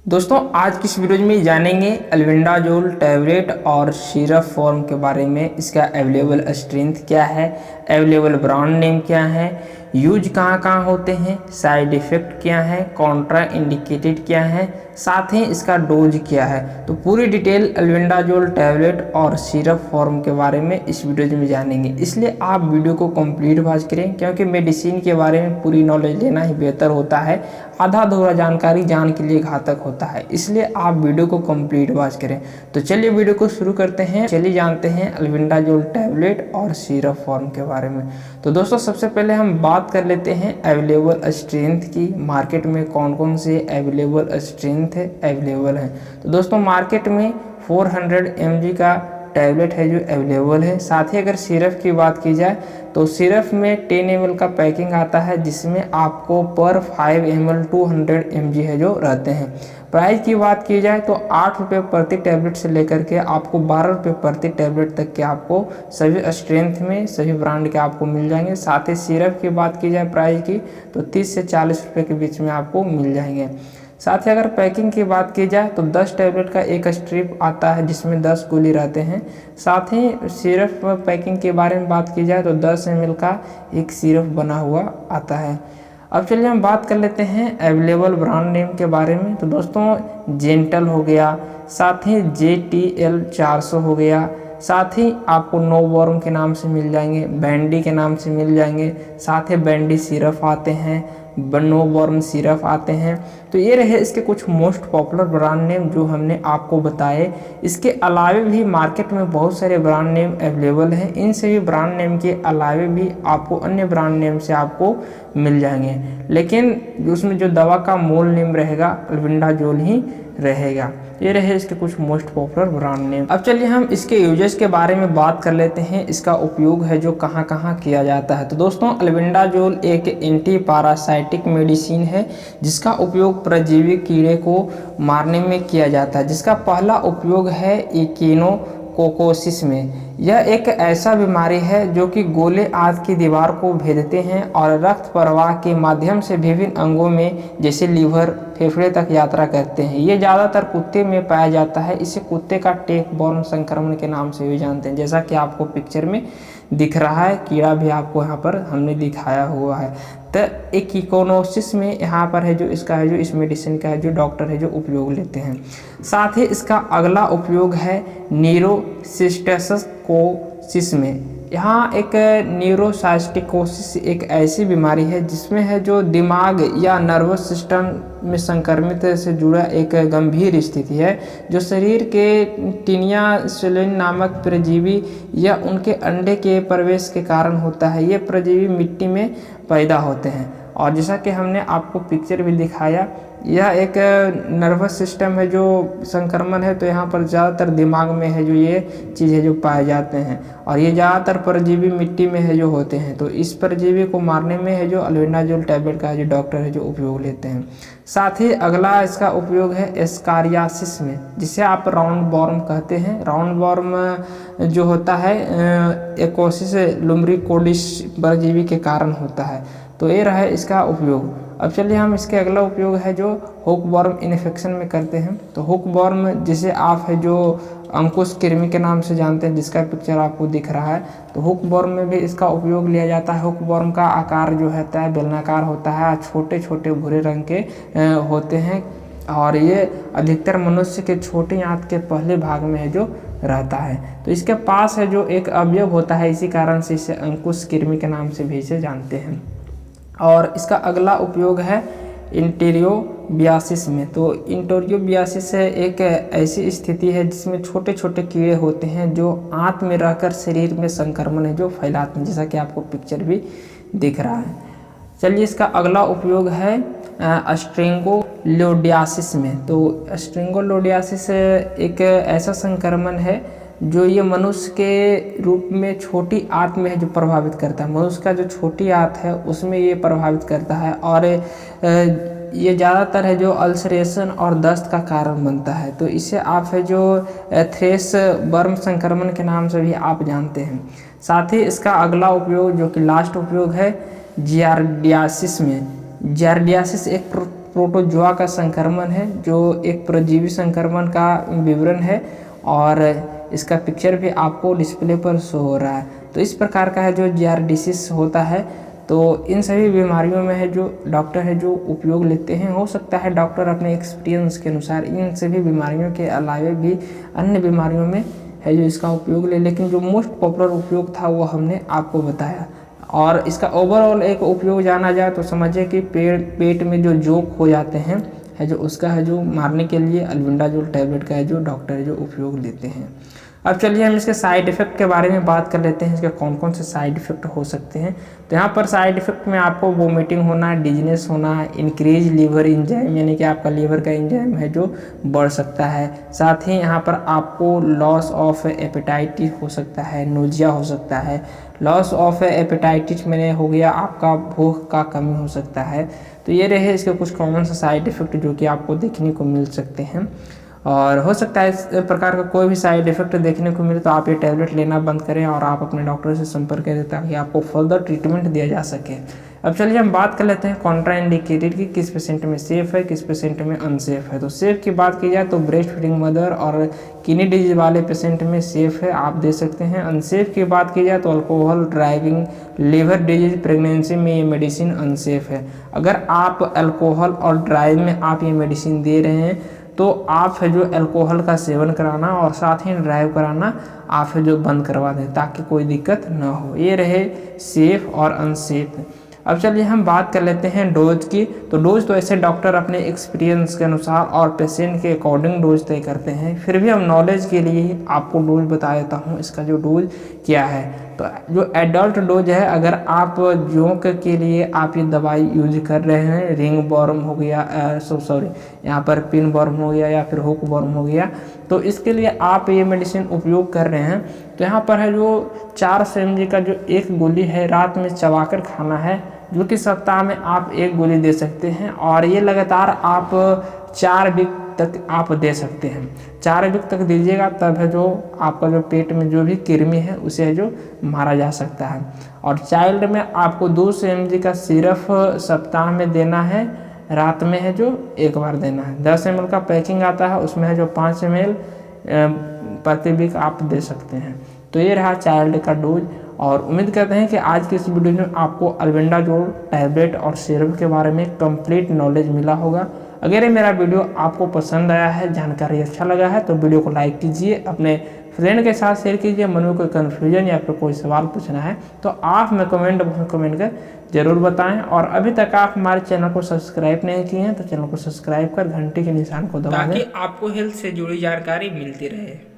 दोस्तों आज की इस वीडियो में जानेंगे अल्बेंडाजोल टैबलेट और सिरप फॉर्म के बारे में। इसका अवेलेबल स्ट्रेंथ क्या है, अवेलेबल ब्रांड नेम क्या है, यूज कहाँ कहाँ होते हैं, साइड इफ़ेक्ट क्या है, कॉन्ट्रा इंडिकेटेड क्या है, साथ ही इसका डोज क्या है। तो पूरी डिटेल अल्बेंडाजोल टैबलेट और सिरप फॉर्म के बारे में इस वीडियो में जानेंगे, इसलिए आप वीडियो को कंप्लीट वॉच करें, क्योंकि मेडिसिन के बारे में पूरी नॉलेज लेना ही बेहतर होता है। आधा अधूरा जानकारी जान के लिए घातक होता है, इसलिए आप वीडियो को कंप्लीट वॉच करें। तो चलिए वीडियो को शुरू करते हैं। चलिए जानते हैं अल्बेंडाजोल टैबलेट और सिरप फॉर्म के बारे में। तो दोस्तों सबसे पहले हम बात कर लेते हैं अवेलेबल स्ट्रेंथ की। मार्केट में कौन कौन से अवेलेबल स्ट्रेंथ अवेलेबल है। तो दोस्तों मार्केट में 400 mg का टैबलेट है जो अवेलेबल है। साथ ही अगर सिरप की बात की जाए तो सिरप में 10 ml का पैकिंग आता है, जिसमें आपको पर 5 ml 200 mg है जो रहते हैं। प्राइस की बात की जाए तो 8 रुपये प्रति टैबलेट से लेकर के आपको 12 रुपये प्रति टैबलेट तक के आपको सभी स्ट्रेंथ में सभी ब्रांड के आपको मिल जाएंगे। साथ ही सिरप की बात की जाए प्राइस की तो 30 से 40 रुपये के बीच में आपको मिल जाएंगे। साथ ही अगर पैकिंग की बात की जाए तो 10 टैबलेट का एक स्ट्रिप आता है, जिसमें 10 गोली रहते हैं। साथ ही सिरप पैकिंग के बारे में बात की जाए तो 10 ml का एक सिरप बना हुआ आता है। अब चलिए हम बात कर लेते हैं अवेलेबल ब्रांड नेम के बारे में। तो दोस्तों जेंटल हो गया, साथ ही JTL 400 हो गया, साथ ही आपको नोवॉर्म के नाम से मिल जाएंगे, बैंडी के नाम से मिल जाएंगे, साथ ही बैंडी सिरप आते हैं, नोवॉर्म सिरप आते हैं। तो ये रहे इसके कुछ मोस्ट पॉपुलर ब्रांड नेम जो हमने आपको बताए। इसके अलावे भी मार्केट में बहुत सारे ब्रांड नेम अवेलेबल हैं। इन सभी ब्रांड नेम के अलावे भी आपको अन्य ब्रांड नेम से आपको मिल जाएंगे, लेकिन उसमें जो दवा का मूल नेम रहेगा अल्बेंडाजोल ही रहेगा। ये रहे इसके कुछ मोस्ट पॉपुलर ब्रांड नेम। अब चलिए हम इसके यूजेस के बारे में बात कर लेते हैं। इसका उपयोग है जो कहाँ कहाँ किया जाता है। तो दोस्तों अल्बेंडाजोल एक एंटी पैरासाइटिक मेडिसिन है, जिसका उपयोग परजीवी कीड़े को मारने में किया जाता है। जिसका पहला उपयोग है इकिनोकोकोसिस में। यह एक ऐसा बीमारी है जो कि गोले आंत की दीवार को भेदते हैं और रक्त प्रवाह के माध्यम से विभिन्न अंगों में जैसे लीवर फेफड़े तक यात्रा करते हैं। ये ज़्यादातर कुत्ते में पाया जाता है। इसे कुत्ते का टेक बॉर्न संक्रमण के नाम से भी जानते हैं, जैसा कि आपको पिक्चर में दिख रहा है। कीड़ा भी आपको यहाँ पर हमने दिखाया हुआ है। तो एक इकोनोसिस में यहाँ पर है जो इसका है जो इस मेडिसिन का है जो डॉक्टर है जो उपयोग लेते हैं। साथ ही इसका अगला उपयोग है न्यूरोसिस्टेसिस में। यहाँ एक न्यूरोसाइस्टिकोसिस एक ऐसी बीमारी है जिसमें है जो दिमाग या नर्वस सिस्टम में संक्रमित से जुड़ा एक गंभीर स्थिति है, जो शरीर के टीनिया सेलिन नामक परजीवी या उनके अंडे के प्रवेश के कारण होता है। ये परजीवी मिट्टी में पैदा होते हैं, और जैसा कि हमने आपको पिक्चर भी दिखाया, यह एक नर्वस सिस्टम है जो संक्रमण है। तो यहाँ पर ज़्यादातर दिमाग में है जो ये चीज़ है जो पाए जाते हैं, और ये ज़्यादातर परजीवी मिट्टी में है जो होते हैं। तो इस परजीवी को मारने में है जो अल्बेंडाजोल टैबलेट का जो डॉक्टर है जो उपयोग लेते हैं। साथ ही अगला इसका उपयोग है एस्कारियासिस में, जिसे आप राउंड वॉर्म कहते हैं। राउंड वॉर्म जो होता है एकोसिस लुम्ब्रिकोडिस परजीवी के कारण होता है। तो ये रहा इसका उपयोग। अब चलिए हम इसके अगला उपयोग है जो हुक वॉर्म इन्फेक्शन में करते हैं। तो हुक वॉर्म जिसे आप है जो अंकुश कृमि के नाम से जानते हैं, जिसका पिक्चर आपको दिख रहा है, तो हुक वॉर्म में भी इसका उपयोग लिया जाता है। हुक वॉर्म का आकार जो होता है बेलनाकार होता है, छोटे छोटे भूरे रंग के होते हैं, और ये अधिकतर मनुष्य के छोटे आंत के पहले भाग में है जो रहता है। तो इसके पास है जो एक अवयव होता है, इसी कारण से इसे अंकुश कृमि के नाम से भी इसे जानते हैं। और इसका अगला उपयोग है इंटेरियोबियासिस में। तो इंटेरियोबियासिस एक ऐसी स्थिति है जिसमें छोटे छोटे कीड़े होते हैं जो आंत में रहकर शरीर में संक्रमण है जो फैलाते हैं, जैसा कि आपको पिक्चर भी दिख रहा है। चलिए इसका अगला उपयोग है स्ट्रिंगोलोडियासिस में। तो स्ट्रिंगोलोडियासिस एक ऐसा संक्रमण है जो ये मनुष्य के रूप में छोटी आंत में है जो प्रभावित करता है। मनुष्य का जो छोटी आंत है उसमें ये प्रभावित करता है, और ये ज़्यादातर है जो अल्सरेशन और दस्त का कारण बनता है। तो इसे आप है जो थ्रेस बर्म संक्रमण के नाम से भी आप जानते हैं। साथ ही इसका अगला उपयोग जो कि लास्ट उपयोग है जियार्डियासिस में। जार्डियासिस एक प्रोटोजोआ का संक्रमण है, जो एक परजीवी संक्रमण का विवरण है, और इसका पिक्चर भी आपको डिस्प्ले पर शो हो रहा है। तो इस प्रकार का है जो जारडिसिस होता है। तो इन सभी बीमारियों में है जो डॉक्टर है जो उपयोग लेते हैं। हो सकता है डॉक्टर अपने एक्सपीरियंस के अनुसार इन सभी बीमारियों के अलावा भी अन्य बीमारियों में है जो इसका उपयोग ले, लेकिन जो मोस्ट पॉपुलर उपयोग था वो हमने आपको बताया। और इसका ओवरऑल एक उपयोग जाना जाए तो समझिए कि पेट में जो जोक हो जाते हैं है जो उसका है जो मारने के लिए अल्बेंडाजोल टैबलेट का है जो डॉक्टर है जो उपयोग लेते हैं। अब चलिए हम इसके साइड इफ़ेक्ट के बारे में बात कर लेते हैं, इसके कौन कौन से साइड इफ़ेक्ट हो सकते हैं। तो यहाँ पर साइड इफ़ेक्ट में आपको वोमिटिंग होना, डिजीनेस होना, इंक्रीज लीवर एंजाइम यानी कि आपका लीवर का एंजाइम है जो बढ़ सकता है। साथ ही यहाँ पर आपको लॉस ऑफ एपेटाइटिस हो सकता है, नोजिया हो सकता है। लॉस ऑफ एपेटाइटिस में हो गया आपका भूख का कमी हो सकता है। तो ये रहे इसके कुछ कॉमन से साइड इफ़ेक्ट जो कि आपको देखने को मिल सकते हैं। और हो सकता है इस प्रकार का कोई भी साइड इफ़ेक्ट देखने को मिले तो आप ये टैबलेट लेना बंद करें और आप अपने डॉक्टर से संपर्क करें ताकि आपको फर्दर ट्रीटमेंट दिया जा सके। अब चलिए हम बात कर लेते हैं कॉन्ट्रा इंडिकेटेड की किस पेशेंट में सेफ़ है, किस पेशेंट में अनसेफ है। तो सेफ़ की बात की जाए तो ब्रेस्ट फीडिंग मदर और किडनी डिजीज वाले पेशेंट में सेफ़ है, आप दे सकते हैं। अनसेफ की बात की जाए तो alcohol, driving, liver disease, pregnancy में ये मेडिसिन अनसेफ है। अगर आप अल्कोहल और ड्राइव में आप ये मेडिसिन दे रहे हैं तो आप है जो अल्कोहल का सेवन कराना और साथ ही ड्राइव कराना आप है जो बंद करवा दें ताकि कोई दिक्कत ना हो। ये रहे सेफ़ और अनसेफ। अब चलिए हम बात कर लेते हैं डोज की। तो डोज तो ऐसे डॉक्टर अपने एक्सपीरियंस के अनुसार और पेशेंट के अकॉर्डिंग डोज तय करते हैं, फिर भी हम नॉलेज के लिए आपको डोज बता देता हूँ इसका जो डोज क्या है। तो जो एडल्ट डोज है, अगर आप जोंक के लिए आप ये दवाई यूज कर रहे हैं, रिंग वर्म हो गया, यहाँ पर पिन वर्म हो गया या फिर हुक वर्म हो गया, तो इसके लिए आप ये मेडिसिन उपयोग कर रहे हैं तो यहाँ पर है जो 400 mg का जो एक गोली है रात में चबाकर खाना है, जो कि सप्ताह में आप एक गोली दे सकते हैं और ये लगातार आप 4 वीक तक आप दे सकते हैं। 4 वीक तक दीजिएगा तब है जो आपका जो पेट में जो भी कृमि है उसे है जो मारा जा सकता है। और चाइल्ड में आपको 200 mg का सिर्फ सप्ताह में देना है, रात में है जो एक बार देना है। 10 ml का पैकिंग आता है, उसमें है जो 5 ml प्रति वीक आप दे सकते हैं। तो ये रहा चाइल्ड का डोज। और उम्मीद करते हैं कि आज की इस वीडियो में आपको अल्बेंडाजोल टैबलेट और सिरप के बारे में कंप्लीट नॉलेज मिला होगा। अगर ये मेरा वीडियो आपको पसंद आया है, जानकारी अच्छा लगा है, तो वीडियो को लाइक कीजिए, अपने फ्रेंड के साथ शेयर कीजिए। मन में कोई कन्फ्यूजन या फिर कोई सवाल पूछना है तो आप हमें कमेंट बॉक्स में कमेंट कर जरूर बताएं। और अभी तक आप हमारे चैनल को सब्सक्राइब नहीं किए हैं तो चैनल को सब्सक्राइब कर घंटी के निशान को दबा दें ताकि आपको हेल्थ से जुड़ी जानकारी मिलती रहे।